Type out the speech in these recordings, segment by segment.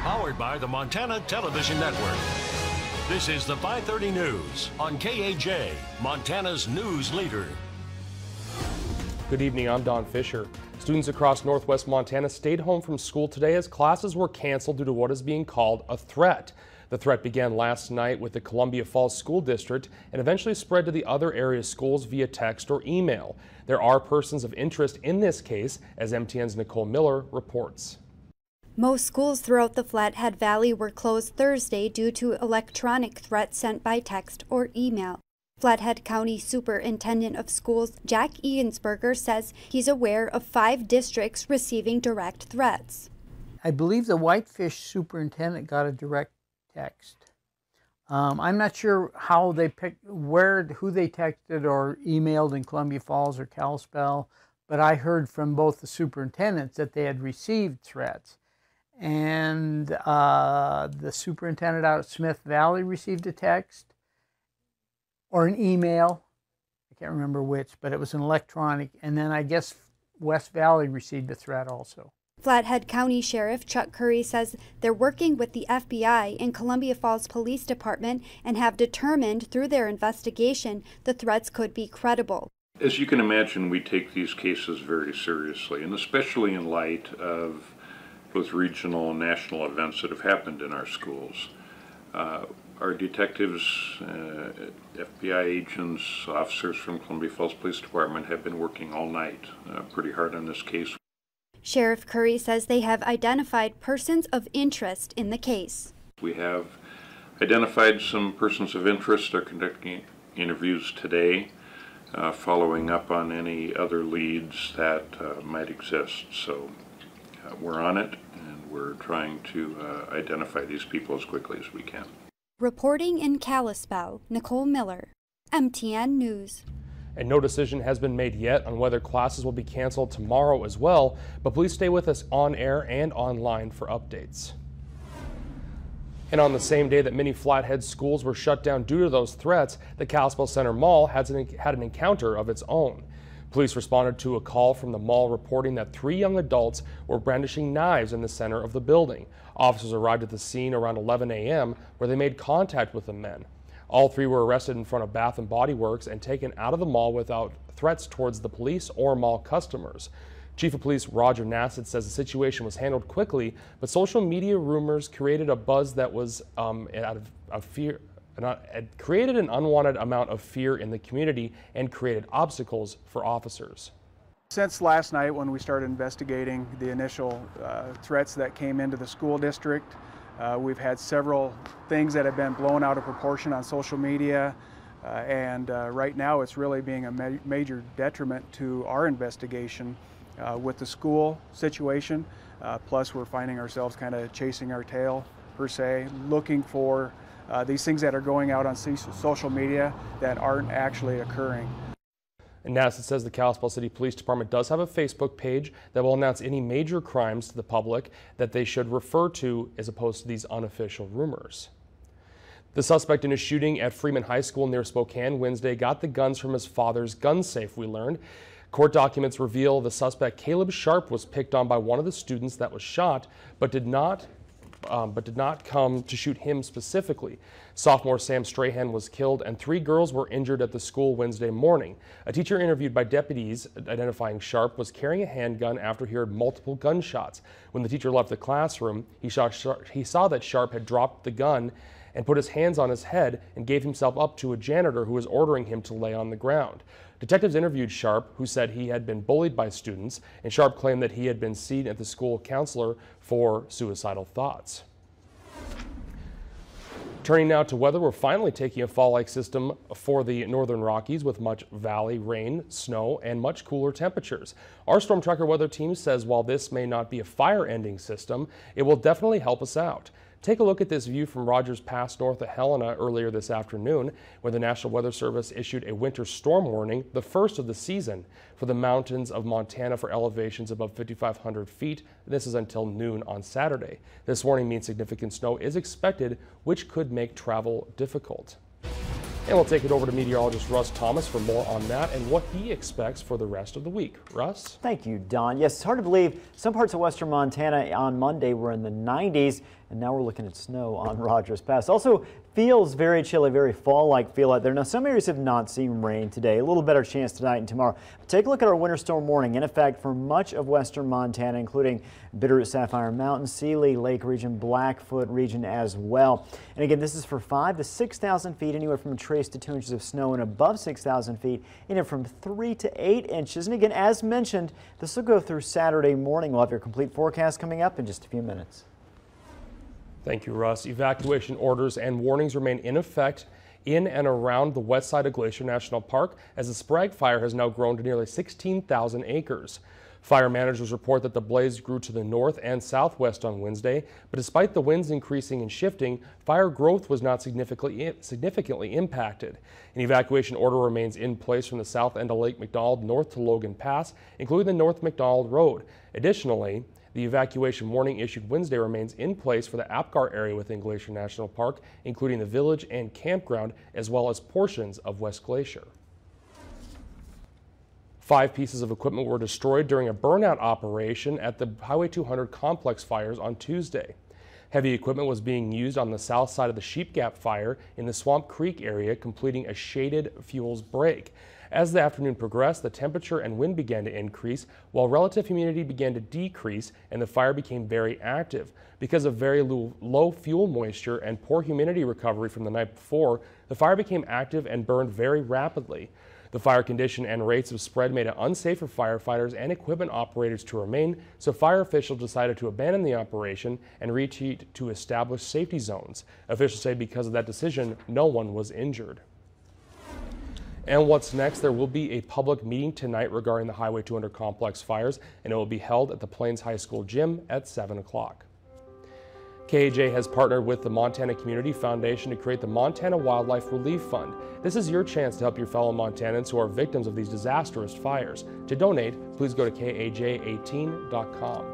Powered by the Montana Television Network. This is the 5:30 News on KAJ, Montana's news leader. Good evening, I'm Don Fisher. Students across northwest Montana stayed home from school today as classes were canceled due to what is being called a threat. The threat began last night with the Columbia Falls School District and eventually spread to the other area schools via text or email. There are persons of interest in this case, as MTN's Nicole Miller reports. Most schools throughout the Flathead Valley were closed Thursday due to electronic threats sent by text or email. Flathead County Superintendent of Schools Jack Egensberger says he's aware of 5 districts receiving direct threats. I believe the Whitefish superintendent got a direct text. I'm not sure how they picked, who they texted or emailed in Columbia Falls or Kalispell, but I heard from both the superintendents that they had received threats. And the superintendent out of Smith Valley received a text or an email. I can't remember which, but it was an electronic. And then I guess West Valley received a threat also. Flathead County Sheriff Chuck Curry says they're working with the FBI and Columbia Falls Police Department and have determined through their investigation the threats could be credible. As you can imagine, we take these cases very seriously, and especially in light of both regional and national events that have happened in our schools. Our detectives, FBI agents, officers from Columbia Falls Police Department have been working all night pretty hard on this case. Sheriff Curry says they have identified persons of interest in the case. We have identified some persons of interest. Are conducting interviews today, following up on any other leads that might exist. So we're on it, and we're trying to identify these people as quickly as we can. Reporting in Kalispell, Nicole Miller, MTN News. And no decision has been made yet on whether classes will be canceled tomorrow as well, but please stay with us on air and online for updates. And on the same day that many Flathead schools were shut down due to those threats, the Kalispell Center Mall had an encounter of its own. Police responded to a call from the mall reporting that 3 young adults were brandishing knives in the center of the building. Officers arrived at the scene around 11 a.m. where they made contact with the men. All 3 were arrested in front of Bath & Body Works and taken out of the mall without threats towards the police or mall customers. Chief of Police Roger Nassett says the situation was handled quickly, but social media rumors created a buzz that was out of fear. It created an unwanted amount of fear in the community and created obstacles for officers. Since last night when we started investigating the initial threats that came into the school district, we've had several things that have been blown out of proportion on social media, and right now it's really being a major detriment to our investigation with the school situation. Plus we're finding ourselves kind of chasing our tail, per se, looking for these things that are going out on social media that aren't actually occurring. And Nassett says the Kalispell City Police Department does have a Facebook page that will announce any major crimes to the public that they should refer to as opposed to these unofficial rumors. The suspect in a shooting at Freeman High School near Spokane Wednesday got the guns from his father's gun safe, we learned. Court documents reveal the suspect Caleb Sharp was picked on by one of the students that was shot, but did not come to shoot him specifically. Sophomore Sam Strahan was killed and 3 girls were injured at the school Wednesday morning. A teacher interviewed by deputies identifying Sharp was carrying a handgun after he heard multiple gunshots. When the teacher left the classroom, he saw that Sharp had dropped the gun and put his hands on his head and gave himself up to a janitor who was ordering him to lay on the ground. Detectives interviewed Sharp, who said he had been bullied by students, and Sharp claimed that he had been seen at the school counselor for suicidal thoughts. Turning now to weather, we're finally taking a fall-like system for the northern Rockies with much valley rain, snow, and much cooler temperatures. Our Storm Tracker weather team says while this may not be a fire-ending system, it will definitely help us out. Take a look at this view from Rogers Pass north of Helena earlier this afternoon, where the National Weather Service issued a winter storm warning, the first of the season, for the mountains of Montana for elevations above 5,500 feet. This is until noon on Saturday. This warning means significant snow is expected, which could make travel difficult. And we'll take it over to meteorologist Russ Thomas for more on that and what he expects for the rest of the week. Russ? Thank you, Don. Yes, it's hard to believe some parts of western Montana on Monday were in the 90s, and now we're looking at snow on Rogers Pass. Also feels very chilly, very fall-like feel out there. Now some areas have not seen rain today. A little better chance tonight and tomorrow. But take a look at our winter storm warning in effect for much of western Montana, including Bitterroot, Sapphire Mountain, Seeley Lake region, Blackfoot region as well. And again, this is for 5,000 to 6,000 feet, anywhere from a trace to 2 inches of snow, and above 6,000 feet, anywhere from 3 to 8 inches. And again, as mentioned, this will go through Saturday morning. We'll have your complete forecast coming up in just a few minutes. Thank you, Russ. Evacuation orders and warnings remain in effect in and around the west side of Glacier National Park, as the Sprague fire has now grown to nearly 16,000 acres. Fire managers report that the blaze grew to the north and southwest on Wednesday, but despite the winds increasing and shifting, fire growth was not significantly impacted. An evacuation order remains in place from the south end of Lake McDonald north to Logan Pass, including the North McDonald Road. Additionally, the evacuation warning issued Wednesday remains in place for the Apgar area within Glacier National Park, including the village and campground, as well as portions of West Glacier. 5 pieces of equipment were destroyed during a burnout operation at the Highway 200 complex fires on Tuesday. Heavy equipment was being used on the south side of the Sheep Gap fire in the Swamp Creek area, completing a shaded fuels break. As the afternoon progressed, the temperature and wind began to increase, while relative humidity began to decrease, and the fire became very active. Because of very low fuel moisture and poor humidity recovery from the night before, the fire became active and burned very rapidly. The fire condition and rates of spread made it unsafe for firefighters and equipment operators to remain, so fire officials decided to abandon the operation and retreat to established safety zones. Officials say because of that decision, no one was injured. And what's next? There will be a public meeting tonight regarding the Highway 200 complex fires, and it will be held at the Plains High School gym at 7 o'clock. KAJ has partnered with the Montana Community Foundation to create the Montana Wildlife Relief Fund. This is your chance to help your fellow Montanans who are victims of these disastrous fires. To donate, please go to kaj18.com.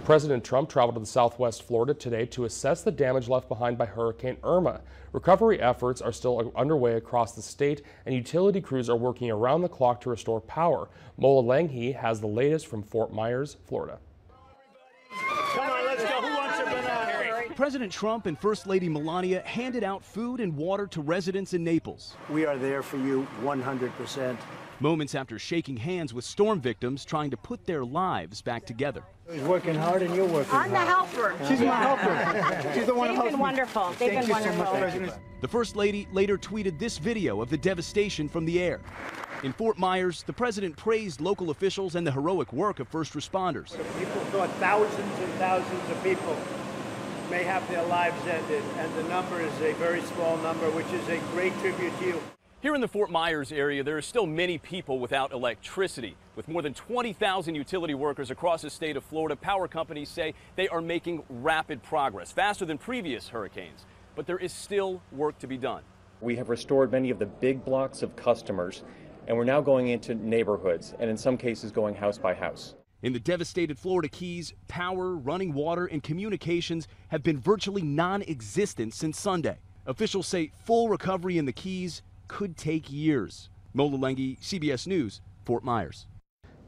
President Trump traveled to the southwest Florida today to assess the damage left behind by Hurricane Irma. Recovery efforts are still underway across the state, and utility crews are working around the clock to restore power. Mola Langhi has the latest from Fort Myers, Florida. Come on, let's go. Who wants a banana? President Trump and First Lady Melania handed out food and water to residents in Naples. We are there for you 100%. Moments after shaking hands with storm victims trying to put their lives back together. He's working hard and you're working hard. I'm the helper. She's my helper. She's the one who helps me. They've been wonderful. They've been wonderful. So much, President. The First Lady later tweeted this video of the devastation from the air. In Fort Myers, the president praised local officials and the heroic work of first responders. People thought thousands and thousands of people may have their lives ended, and the number is a very small number, which is a great tribute to you. Here in the Fort Myers area, there are still many people without electricity. With more than 20,000 utility workers across the state of Florida, power companies say they are making rapid progress, faster than previous hurricanes. But there is still work to be done. We have restored many of the big blocks of customers, and we're now going into neighborhoods, and in some cases going house by house. In the devastated Florida Keys, power, running water, and communications have been virtually non-existent since Sunday. Officials say full recovery in the Keys could take years. Mola Langhi, CBS News, Fort Myers.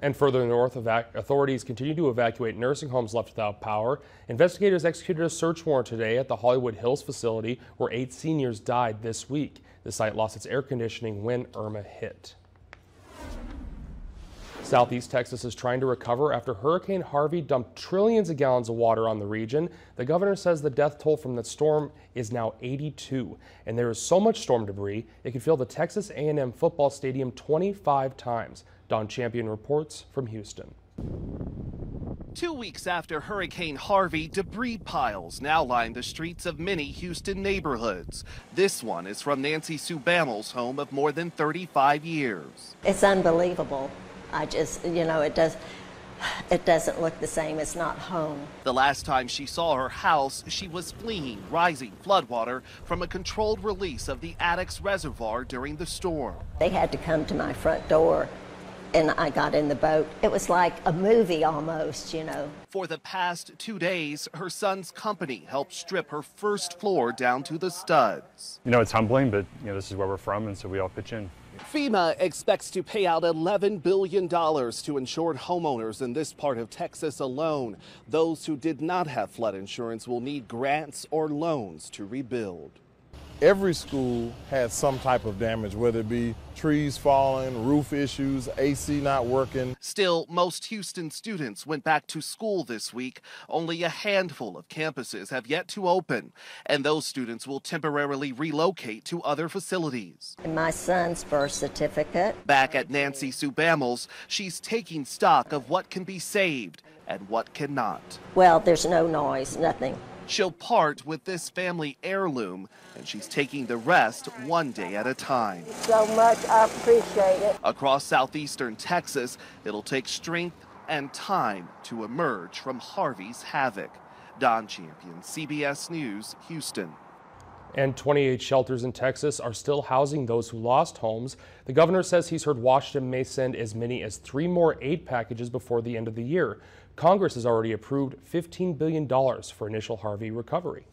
And further north, authorities continue to evacuate nursing homes left without power. Investigators executed a search warrant today at the Hollywood Hills facility where 8 seniors died this week. The site lost its air conditioning when Irma hit. Southeast Texas is trying to recover after Hurricane Harvey dumped trillions of gallons of water on the region. The governor says the death toll from the storm is now 82, and there is so much storm debris it could fill the Texas A&M football stadium 25 times. Don Champion reports from Houston. 2 weeks after Hurricane Harvey, debris piles now line the streets of many Houston neighborhoods. This one is from Nancy Sue Bamel's home of more than 35 years. It's unbelievable. I just, it doesn't look the same. It's not home. The last time she saw her house, she was fleeing rising floodwater from a controlled release of the Addicks Reservoir during the storm. They had to come to my front door, and I got in the boat. It was like a movie almost, For the past 2 days, her son's company helped strip her first floor down to the studs. It's humbling, but this is where we're from, and so we all pitch in. FEMA expects to pay out $11 billion to insured homeowners in this part of Texas alone. Those who did not have flood insurance will need grants or loans to rebuild. Every school had some type of damage, whether it be trees falling, roof issues, AC not working. Still, most Houston students went back to school this week. Only a handful of campuses have yet to open, and those students will temporarily relocate to other facilities. My son's birth certificate. Back at Nancy Sue Bammels, she's taking stock of what can be saved and what cannot. Well, there's no noise, nothing. She'll part with this family heirloom, and she's taking the rest one day at a time. So much, I appreciate it. Across southeastern Texas, it'll take strength and time to emerge from Harvey's havoc. Don Champion, CBS News, Houston. And 28 shelters in Texas are still housing those who lost homes. The governor says he's heard Washington may send as many as 3 more aid packages before the end of the year. Congress has already approved $15 billion for initial Harvey recovery.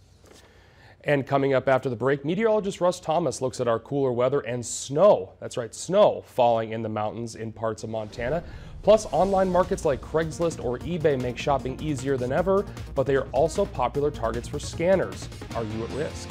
And coming up after the break, meteorologist Russ Thomas looks at our cooler weather and snow. That's right, snow falling in the mountains in parts of Montana. Plus, online markets like Craigslist or eBay make shopping easier than ever, but they are also popular targets for scanners. Are you at risk?